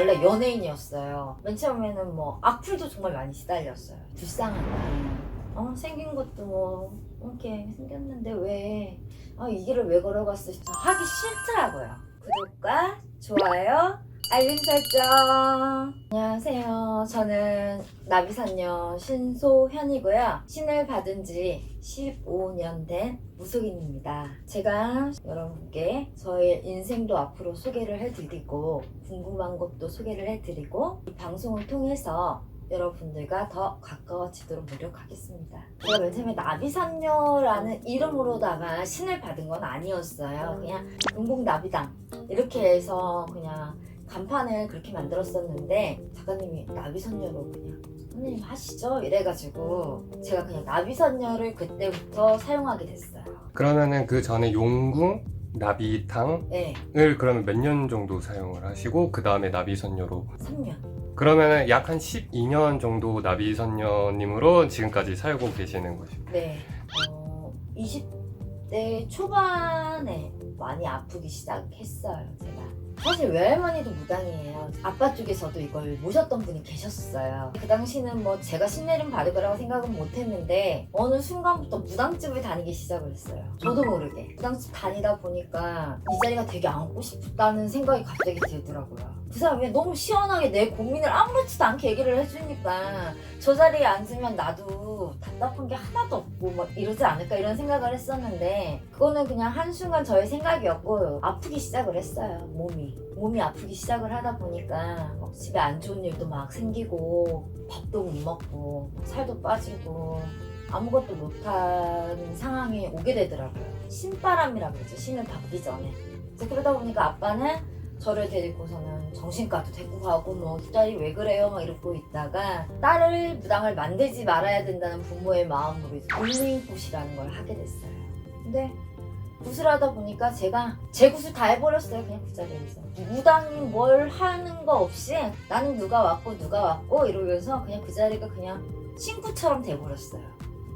원래 연예인이었어요. 맨 처음에는 뭐 악플도 정말 많이 시달렸어요. 불쌍하다. 생긴 것도 뭐 이렇게 생겼는데 왜 이 길을 왜 걸어갔어? 진짜 하기 싫더라고요. 구독과 좋아요, 알림 설정. 안녕하세요. 저는 나비선녀 신소현이고요. 신을 받은 지 15년 된 무속인입니다. 제가 여러분께 저의 인생도 앞으로 소개를 해드리고 궁금한 것도 소개를 해드리고 이 방송을 통해서 여러분들과 더 가까워지도록 노력하겠습니다. 제가 맨 처음에 나비선녀라는 이름으로다가 신을 받은 건 아니었어요. 그냥 용봉나비당 이렇게 해서 그냥 간판을 그렇게 만들었었는데 작가님이 나비선녀로 그냥 선생님 하시죠? 이래가지고 제가 그냥 나비선녀를 그때부터 사용하게 됐어요. 그러면은 그 전에 용궁, 나비탕을 네, 그러면 몇 년 정도 사용을 하시고 그 다음에 나비선녀로 3년. 그러면은 약 한 12년 정도 나비선녀님으로 지금까지 살고 계시는 것입니다. 네, 20대 초반에 많이 아프기 시작했어요, 제가. 사실 외할머니도 무당이에요. 아빠 쪽에서도 이걸 모셨던 분이 계셨어요. 그 당시는 뭐 제가 신내림 받을 거라고 생각은 못 했는데 어느 순간부터 무당집을 다니기 시작을 했어요. 저도 모르게. 무당집 다니다 보니까 이 자리가 되게 앉고 싶다는 생각이 갑자기 들더라고요. 그 사람이 너무 시원하게 내 고민을 아무렇지도 않게 얘기를 해주니까 저 자리에 앉으면 나도 답답한 게 하나도 없고 뭐 이러지 않을까 이런 생각을 했었는데 그거는 그냥 한순간 저의 생각이었고 아프기 시작을 했어요. 몸이 아프기 시작을 하다 보니까 막 집에 안 좋은 일도 막 생기고 밥도 못 먹고 살도 빠지고 아무것도 못하는 상황이 오게 되더라고요. 신바람이라고 그러죠. 신을 받기 전에. 그러다 보니까 아빠는 저를 데리고서는 정신과도 데리고 가고 뭐 딸이 왜 그래요 막 이러고 있다가 딸을 무당을 만들지 말아야 된다는 부모의 마음으로 굿링굿이라는 걸 하게 됐어요. 근데 굿을 하다 보니까 제가 제 굿을 다 해버렸어요. 그냥 그 자리에서 무당이 뭘 하는 거 없이 나는 누가 왔고 이러면서 그냥 그 자리가 그냥 신구처럼 돼버렸어요.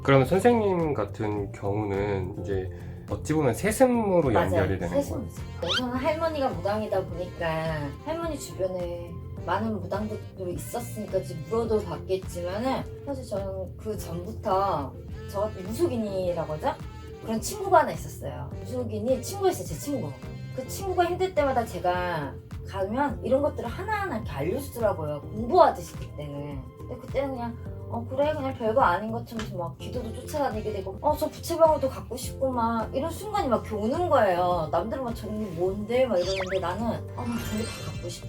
그러면 선생님 같은 경우는 이제 어찌 보면 세습으로 연결이 되는 거예요. 세수무죠. 우선은 할머니가 무당이다 보니까 할머니 주변에 많은 무당들도 있었으니까 이제 물어도 봤겠지만은 사실 저는 그 전부터 저 같은 무속인이라고 하죠? 그런 친구가 하나 있었어요. 무속인이 친구였어요. 제 친구. 그 친구가 힘들 때마다 제가 가면 이런 것들을 하나하나 이렇게 알려주더라고요. 공부하듯이 그때는. 근데 그때는 그냥 그래 그냥 별거 아닌 것처럼 막 기도도 쫓아다니게 되고 저 부채방울도 갖고 싶고 막 이런 순간이 막 이렇게 오는 거예요. 남들은 막 저런 게 뭔데 막 이러는데 나는 막 저런 게 다 갖고 싶어.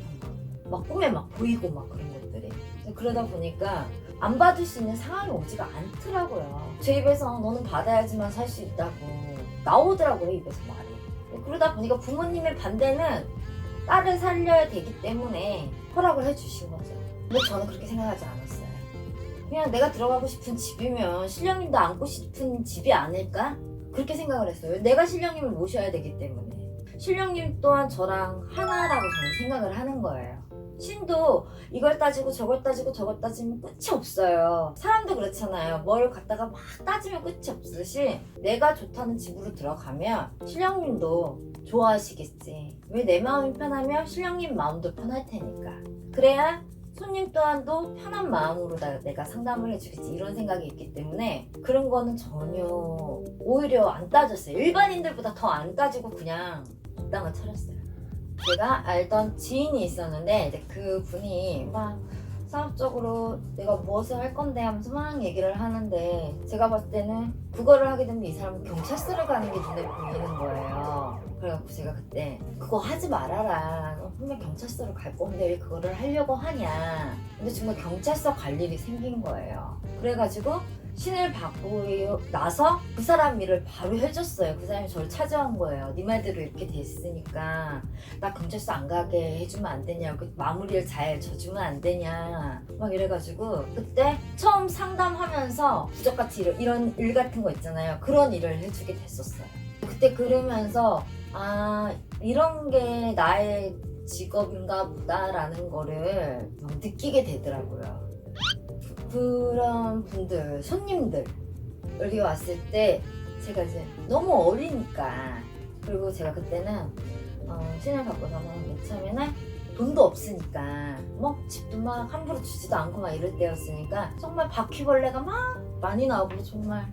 막 꿈에 막 보이고 막 그런 것들이. 그러다 보니까 안 받을 수 있는 상황이 오지가 않더라고요. 제 입에서 너는 받아야지만 살 수 있다고 나오더라고요. 입에서 말이. 그러다 보니까 부모님의 반대는 딸을 살려야 되기 때문에 허락을 해주신 거죠. 근데 저는 그렇게 생각하지 않았어요. 그냥 내가 들어가고 싶은 집이면 신령님도 앉고 싶은 집이 아닐까? 그렇게 생각을 했어요. 내가 신령님을 모셔야 되기 때문에. 신령님 또한 저랑 하나라고 저는 생각을 하는 거예요. 신도 이걸 따지고 저걸 따지고 저걸 따지면 끝이 없어요. 사람도 그렇잖아요. 뭘 갖다가 막 따지면 끝이 없듯이 내가 좋다는 집으로 들어가면 신령님도 좋아하시겠지. 왜 내 마음이 편하면 신령님 마음도 편할 테니까. 그래야 손님 또한도 편한 마음으로 내가 상담을 해주겠지 이런 생각이 있기 때문에 그런 거는 전혀 오히려 안 따졌어요. 일반인들보다 더 안 따지고 그냥 적당을 차렸어요. 제가 알던 지인이 있었는데 이제 그 분이 막 사업적으로 내가 무엇을 할 건데 하면서 막 얘기를 하는데 제가 봤을 때는 그거를 하게 되면 이 사람은 경찰서를 가는 게 눈에 보이는 거예요. 그래갖고 제가 그때 그거 하지 말아라. 너 분명 경찰서로 갈 건데 왜 그거를 하려고 하냐. 근데 정말 경찰서 갈 일이 생긴 거예요. 그래가지고 신을 받고 나서 그 사람 일을 바로 해줬어요. 그 사람이 저를 찾아온 거예요. 네 말대로 이렇게 됐으니까 나 경찰서 안 가게 해주면 안 되냐, 그 마무리를 잘 져주면 안 되냐 막 이래가지고 그때 처음 상담하면서 부적같이 이런 일 같은 거 있잖아요. 그런 일을 해주게 됐었어요. 그때 그러면서 이런 게 나의 직업인가 보다라는 거를 느끼게 되더라고요. 그런 분들, 손님들 여기 왔을 때 제가 이제 너무 어리니까, 그리고 제가 그때는 신을 받고서는 맨 처음에는 돈도 없으니까 뭐 집도 막 함부로 주지도 않고 막 이럴 때였으니까 정말 바퀴벌레가 막 많이 나오고 정말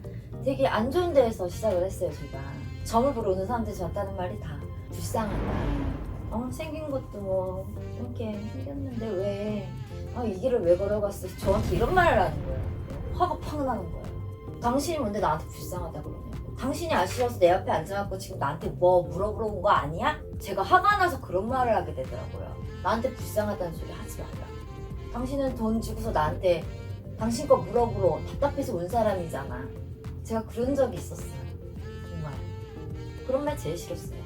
되게 안 좋은 데에서 시작을 했어요. 제가 점을 보러 오는 사람들이 저한테 하는 말이 다 불쌍하다, 생긴 것도 뭐 이렇게 생겼는데 왜 이 길을 왜 걸어갔어? 저한테 이런 말을 하는 거예요. 화가 팍 나는 거예요. 당신이 뭔데 나한테 불쌍하다 그러냐고. 당신이 아쉬워서 내 앞에 앉아갖고 지금 나한테 뭐 물어보러 온 거 아니야? 제가 화가 나서 그런 말을 하게 되더라고요. 나한테 불쌍하다는 소리 하지 말라. 당신은 돈 주고서 나한테 당신 거 물어보러 답답해서 온 사람이잖아. 제가 그런 적이 있었어요. 정말 그런 말 제일 싫었어요.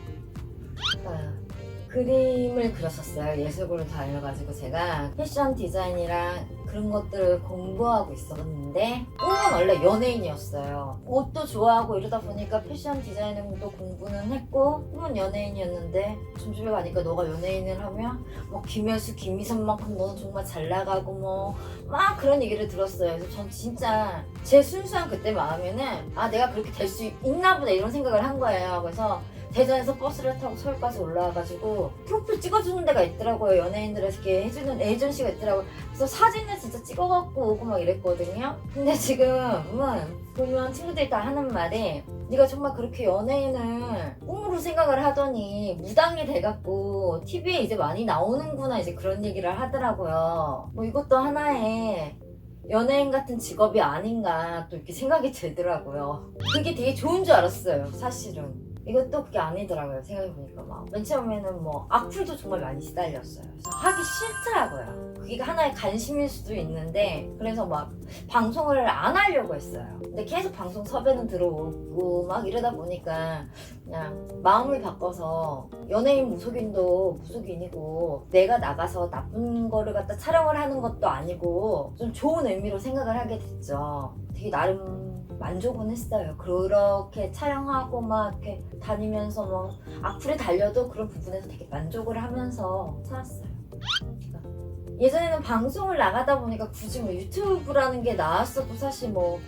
그림을 그렸었어요. 예술고를 다녀가지고 제가 패션 디자인이랑 그런 것들을 공부하고 있었는데 꿈은 원래 연예인이었어요. 옷도 좋아하고 이러다 보니까 패션 디자이닝도 공부는 했고 꿈은 연예인이었는데 점집에 가니까 너가 연예인을 하면 뭐 김혜수, 김희선만큼 너는 정말 잘 나가고 뭐 막 그런 얘기를 들었어요. 그래서 전 진짜 제 순수한 그때 마음에는 내가 그렇게 될 수 있나 보다 이런 생각을 한 거예요. 그래서 대전에서 버스를 타고 서울까지 올라와가지고 프로필 찍어주는 데가 있더라고요. 연예인들에서 이렇게 해주는 에이전시가 있더라고요. 그래서 사진을 진짜 찍어갖고 오고 막 이랬거든요. 근데 지금은 보면 친구들이 다 하는 말이 네가 정말 그렇게 연예인을 꿈으로 생각을 하더니 무당이 돼갖고 TV에 이제 많이 나오는구나 이제 그런 얘기를 하더라고요. 뭐 이것도 하나의 연예인 같은 직업이 아닌가 또 이렇게 생각이 들더라고요. 그게 되게 좋은 줄 알았어요, 사실은. 이것도 그게 아니더라고요. 생각해보니까 맨 처음에는 뭐 악플도 정말 많이 시달렸어요. 그래서 하기 싫더라고요. 그게 하나의 관심일 수도 있는데 그래서 막 방송을 안 하려고 했어요. 근데 계속 방송 섭외는 들어오고 막 이러다 보니까 그냥 마음을 바꿔서 연예인 무속인도 무속인이고 내가 나가서 나쁜 거를 갖다 촬영을 하는 것도 아니고 좀 좋은 의미로 생각을 하게 됐죠. 되게 나름 만족은 했어요. 그렇게 촬영하고 막 이렇게 다니면서 뭐 악플에 달려도 그런 부분에서 되게 만족을 하면서 살았어요. 예전에는 방송을 나가다 보니까 굳이 뭐 유튜브라는 게 나왔어도 사실 뭐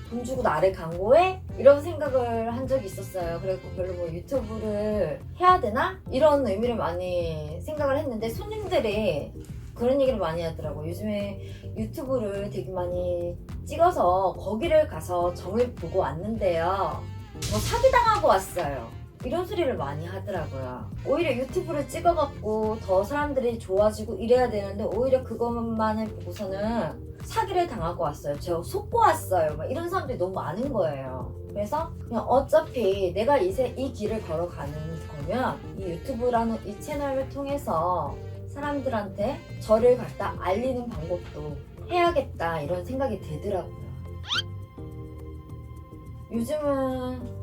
돈 주고 나를 광고해? 이런 생각을 한 적이 있었어요. 그래서 별로 뭐 유튜브를 해야 되나? 이런 의미를 많이 생각을 했는데 손님들이 그런 얘기를 많이 하더라고요. 요즘에 유튜브를 되게 많이 찍어서 거기를 가서 점을 보고 왔는데요. 사기당하고 왔어요. 이런 소리를 많이 하더라고요. 오히려 유튜브를 찍어갖고 더 사람들이 좋아지고 이래야 되는데 오히려 그것만을 보고서는 사기를 당하고 왔어요. 제가 속고 왔어요. 막 이런 사람들이 너무 많은 거예요. 그래서 그냥 어차피 내가 이 길을 걸어가는 거면 이 유튜브라는 이 채널을 통해서 사람들한테 저를 갖다 알리는 방법도 해야겠다 이런 생각이 들더라고요. 요즘은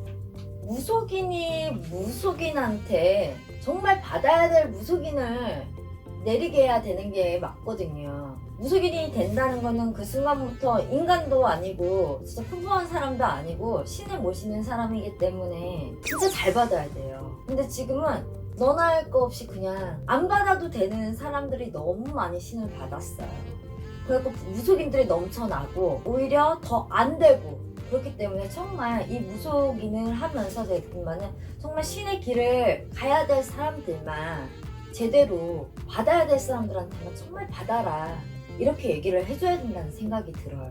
무속인이 무속인한테 정말 받아야 될 무속인을 내리게 해야 되는 게 맞거든요. 무속인이 된다는 거는 그 순간부터 인간도 아니고 진짜 풍부한 사람도 아니고 신을 모시는 사람이기 때문에 진짜 잘 받아야 돼요. 근데 지금은 너나 할 거 없이 그냥 안 받아도 되는 사람들이 너무 많이 신을 받았어요. 그래서 무속인들이 넘쳐나고 오히려 더 안 되고 그렇기 때문에 정말 이 무속인을 하면서 제가 정말 신의 길을 가야 될 사람들만 제대로 받아야 될 사람들한테만 정말 받아라 이렇게 얘기를 해줘야 된다는 생각이 들어요.